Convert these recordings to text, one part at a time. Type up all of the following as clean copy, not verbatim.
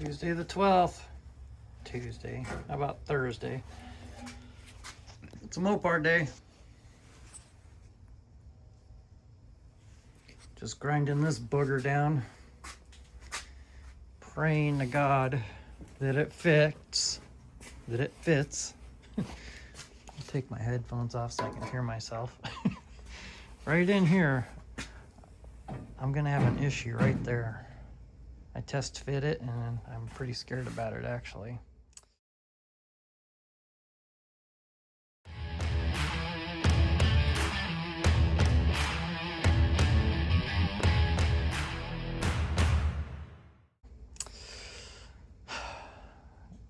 Tuesday the 12th. Tuesday. How about Thursday? It's a Mopar day. Just grinding this booger down. Praying to God that it fits. That it fits. I'll take my headphones off so I can hear myself. Right in here, I'm gonna have an issue right there. I test fit it and I'm pretty scared about it actually.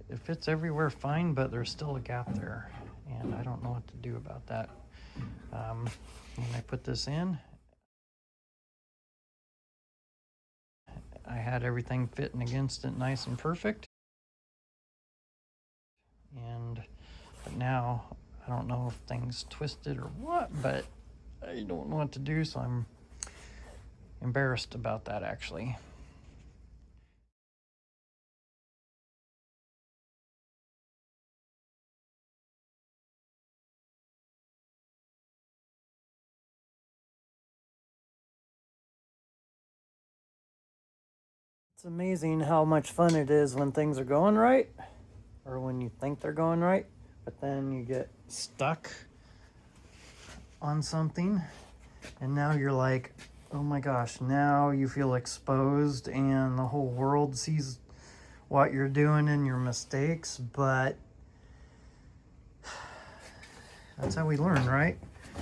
It fits everywhere fine, but there's still a gap there and I don't know what to do about that. When I put this in, I had everything fitting against it nice and perfect. But now, I don't know if things twisted or what, but I don't know what to do, so I'm embarrassed about that actually. It's amazing how much fun it is when things are going right, or when you think they're going right, but then you get stuck on something, and now you're like, oh my gosh, now you feel exposed and the whole world sees what you're doing and your mistakes, but that's how we learn, right?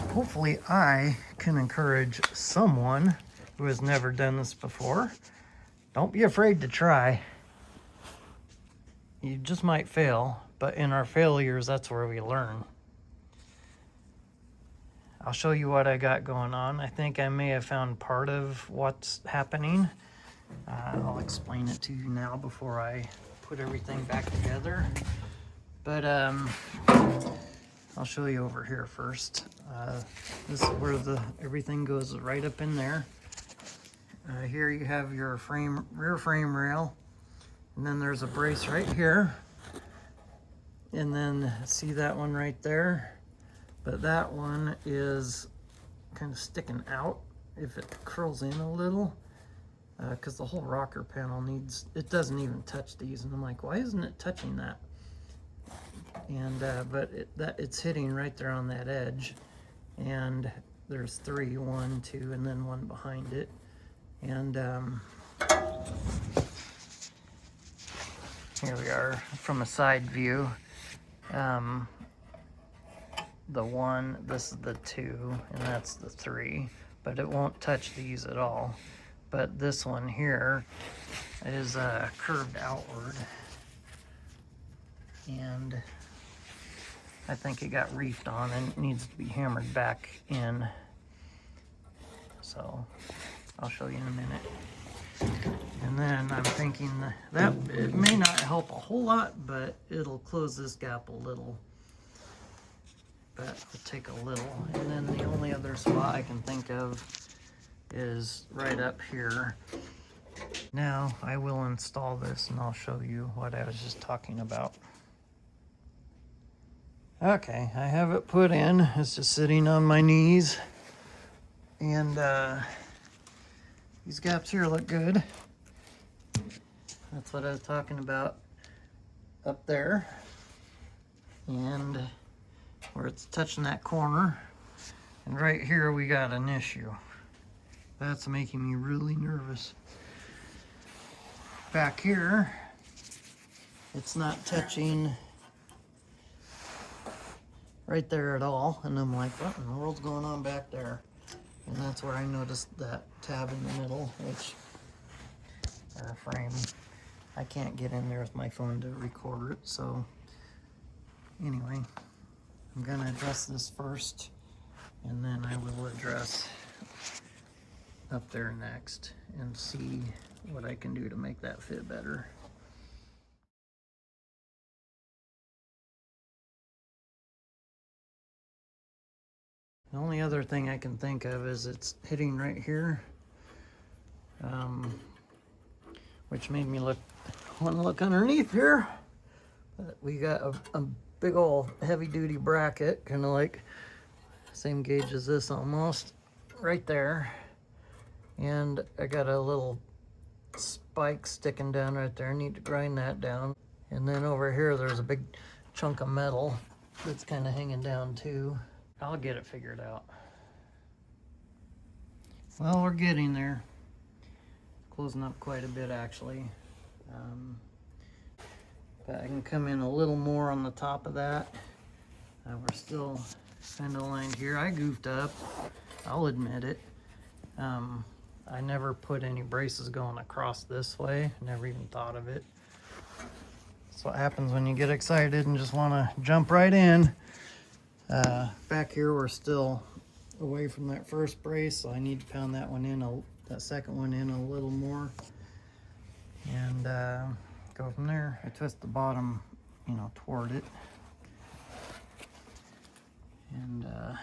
Hopefully I can encourage someone who has never done this before. Don't be afraid to try. You just might fail, but in our failures, that's where we learn. I'll show you what I got going on. I think I may have found part of what's happening. I'll explain it to you now before I put everything back together. But I'll show you over here first. This is where everything goes right up in there. Here you have your rear frame rail, and then there's a brace right here, and then see that one right there, but that one is kind of sticking out if it curls in a little, because the whole rocker panel it doesn't even touch these, and I'm like, why isn't it touching that? And but it's hitting right there on that edge, and there's three, 1, 2, and then one behind it. And here we are from a side view. The 1, this is the 2, and that's the 3, but it won't touch these at all. But this one here is curved outward, and I think it got reefed on and it needs to be hammered back in. So I'll show you in a minute. And then I'm thinking that it may not help a whole lot, but it'll close this gap a little. But it'll take a little. And then the only other spot I can think of is right up here. Now I will install this and I'll show you what I was just talking about. Okay, I have it put in. It's just sitting on my knees. And these gaps here look good. That's what I was talking about up there. And where it's touching that corner. And right here we got an issue. That's making me really nervous. Back here, it's not touching right there at all. And I'm like, what in the world's going on back there? And that's where I noticed that tab in the middle, or frame. I can't get in there with my phone to record it, so anyway, I'm gonna address this first, and then I will address up there next and see what I can do to make that fit better. The only other thing I can think of is it's hitting right here, which made me look want to look underneath here. But we got a big old heavy duty bracket, kind of like same gauge as this almost, right there. And I got a little spike sticking down right there. I need to grind that down. And then over here there's a big chunk of metal that's kind of hanging down too. I'll get it figured out. Well, we're getting there. Closing up quite a bit actually. But I can come in a little more on the top of that. We're still kind of lined here. I goofed up, I'll admit it. I never put any braces going across this way. Never even thought of it. That's what happens when you get excited and just want to jump right in. Back here we're still away from that first brace, so I need to pound that one in, that second one in a little more, and go from there. I twist the bottom, you know, toward it, and I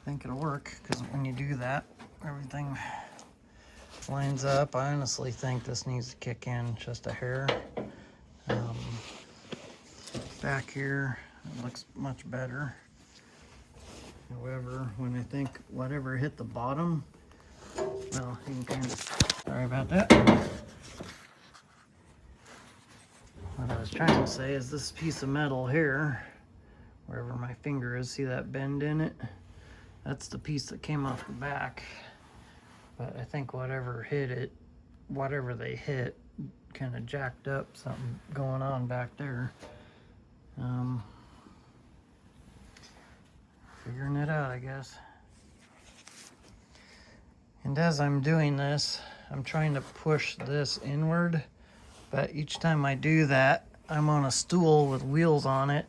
think it'll work, because when you do that, everything lines up. I honestly think this needs to kick in just a hair. Back here, it looks much better. However, when I think whatever hit the bottom, well, you can kind of, sorry about that. What I was trying to say is this piece of metal here, wherever my finger is, see that bend in it? That's the piece that came off the back. But I think whatever hit it, whatever they hit, kind of jacked up something going on back there. Figuring it out, I guess. And as I'm doing this, I'm trying to push this inward, but each time I do that, I'm on a stool with wheels on it,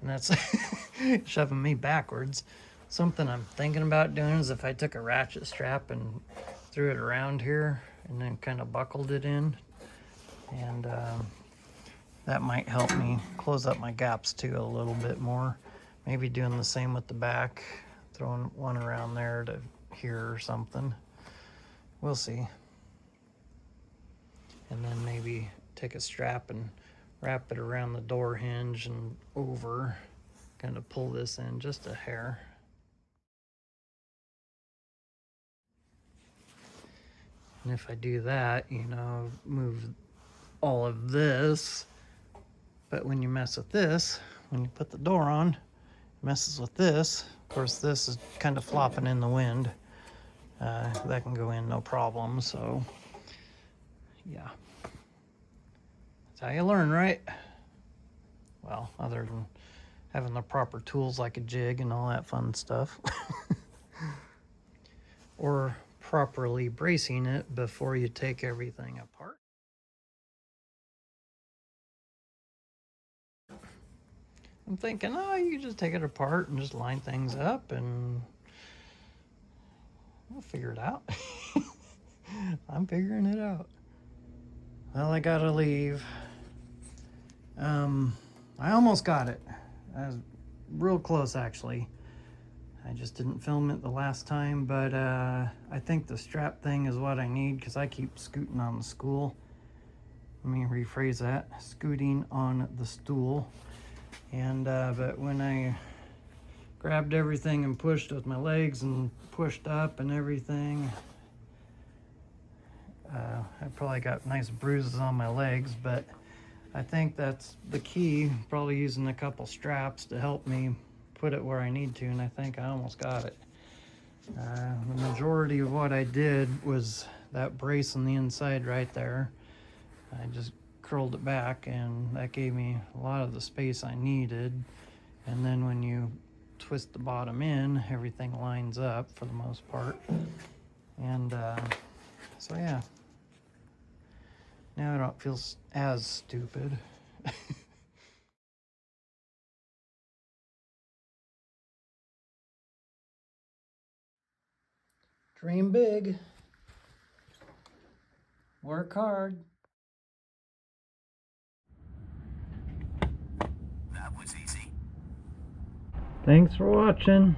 and that's shoving me backwards. Something I'm thinking about doing is if I took a ratchet strap and threw it around here and then kind of buckled it in, and that might help me close up my gaps too a little bit more. Maybe doing the same with the back, throwing one around there to here or something. We'll see. And then maybe take a strap and wrap it around the door hinge and over, kind of pull this in just a hair. And if I do that, you know, move all of this. But when you mess with this, when you put the door on, it messes with this. Of course, this is kind of flopping in the wind. That can go in no problem, so yeah. That's how you learn, right? Well, other than having the proper tools like a jig and all that fun stuff. Or properly bracing it before you take everything apart. I'm thinking, oh, you just take it apart and just line things up and we'll figure it out. I'm figuring it out. Well, I gotta leave. I almost got it. I was real close, actually. I just didn't film it the last time, but I think the strap thing is what I need because I keep scooting on the stool. Let me rephrase that. Scooting on the stool. And but when I grabbed everything and pushed with my legs and pushed up and everything, I probably got nice bruises on my legs, but I think that's the key. Probably using a couple straps to help me put it where I need to, and I think I almost got it. The majority of what I did was that brace on the inside right there. I just curled it back and that gave me a lot of the space I needed. And then when you twist the bottom in, everything lines up for the most part. And so yeah, now I don't feel as stupid. Dream big, work hard. That was easy. Thanks for watching.